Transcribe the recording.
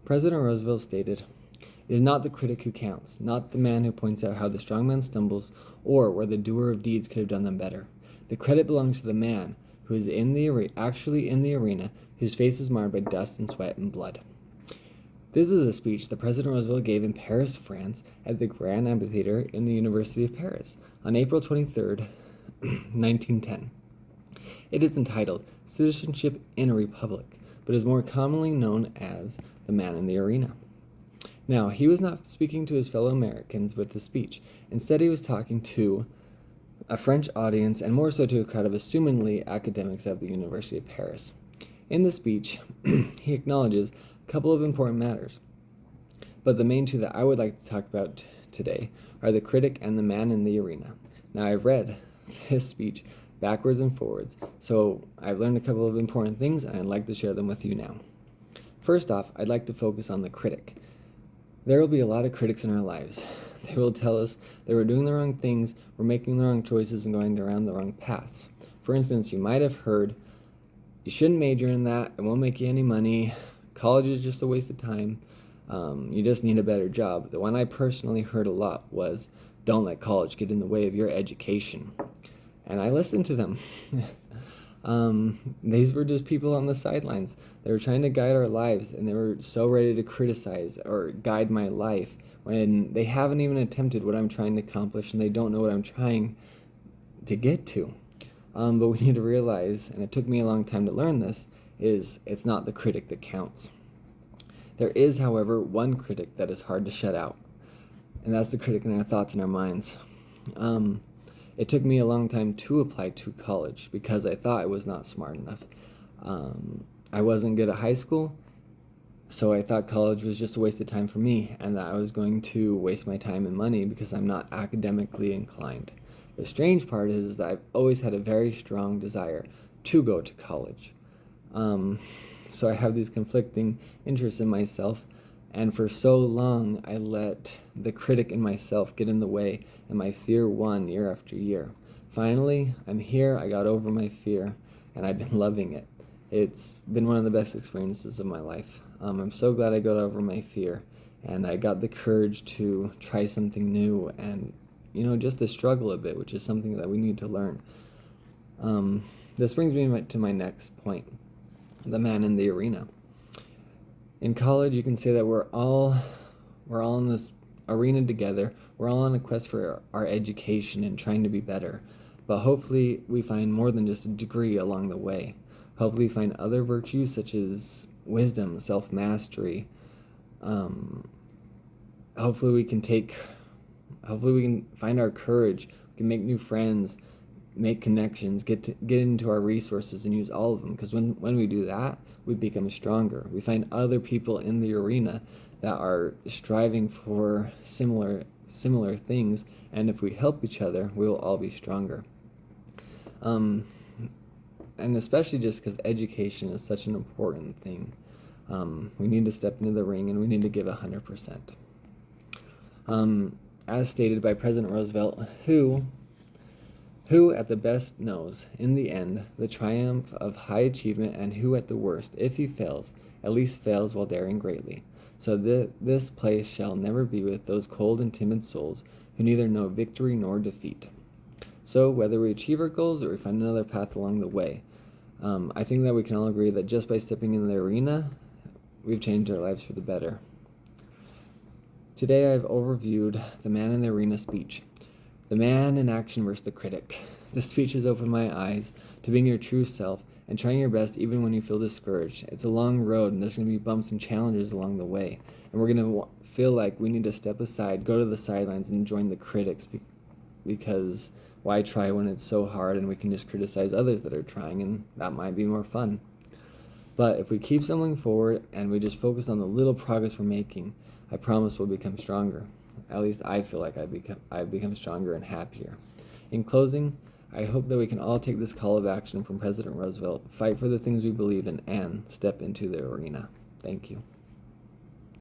President Roosevelt stated, "It is not the critic who counts, not the man who points out how the strong man stumbles or where the doer of deeds could have done them better. The credit belongs to the man who is actually in the arena, whose face is marred by dust and sweat and blood." This is a speech that President Roosevelt gave in Paris, France, at the Grand Amphitheater in the University of Paris on April 23, 1910. It is entitled Citizenship in a Republic, but is more commonly known as The Man in the Arena. Now, he was not speaking to his fellow Americans with the speech. Instead, he was talking to a French audience and more so to a crowd of assumingly academics at the University of Paris. In the speech, he acknowledges a couple of important matters, but the main two that I would like to talk about today are the critic and the man in the arena. Now, I've read this speech backwards and forwards, so I've learned a couple of important things and I'd like to share them with you now. First off, I'd like to focus on the critic. There will be a lot of critics in our lives. They will tell us that we're doing the wrong things, we're making the wrong choices, and going around the wrong paths. For instance, you might have heard, "You shouldn't major in that, it won't make you any money, college is just a waste of time, you just need a better job." The one I personally heard a lot was, "Don't let college get in the way of your education." And I listened to them. These were just people on the sidelines. They were trying to guide our lives, and they were so ready to criticize or guide my life when they haven't even attempted what I'm trying to accomplish, and they don't know what I'm trying to get to. But we need to realize, and it took me a long time to learn this, is it's not the critic that counts. There is, however, one critic that is hard to shut out, and that's the critic in our thoughts and our minds. It took me a long time to apply to college because I thought I was not smart enough. I wasn't good at high school, so I thought college was just a waste of time for me and that I was going to waste my time and money because I'm not academically inclined. The strange part is that I've always had a very strong desire to go to college. So I have these conflicting interests in myself, and for so long I let the critic in myself get in the way, and my fear won year after year. Finally, I'm here, I got over my fear, and I've been loving it. It's been one of the best experiences of my life. I'm so glad I got over my fear, and I got the courage to try something new and, just to struggle a bit, which is something that we need to learn. This brings me to my next point, the man in the arena. In college, you can say that we're all in this arena together. We're all on a quest for our education and trying to be better. But hopefully we find more than just a degree along the way. Hopefully we find other virtues such as wisdom, self-mastery. Hopefully we can find our courage. We can make new friends, make connections, get into our resources and use all of them, because when we do that, we become stronger. We find other people in the arena that are striving for similar things, and if we help each other, we will all be stronger. And especially just because education is such an important thing, we need to step into the ring and we need to give 100%. As stated by President Roosevelt, who at the best knows, in the end, the triumph of high achievement, and who at the worst, if he fails, at least fails while daring greatly. So this place shall never be with those cold and timid souls who neither know victory nor defeat. So whether we achieve our goals or we find another path along the way, I think that we can all agree that just by stepping in the arena, we've changed our lives for the better. Today I've overviewed the Man in the Arena speech. The man in action versus the critic. This speech has opened my eyes to being your true self and trying your best even when you feel discouraged. It's a long road and there's going to be bumps and challenges along the way. And we're going to feel like we need to step aside, go to the sidelines and join the critics because why try when it's so hard and we can just criticize others that are trying, and that might be more fun. But if we keep stumbling forward and we just focus on the little progress we're making, I promise we'll become stronger. At least I feel like I've become stronger and happier. In closing, I hope that we can all take this call of action from President Roosevelt, fight for the things we believe in, and step into the arena. Thank you.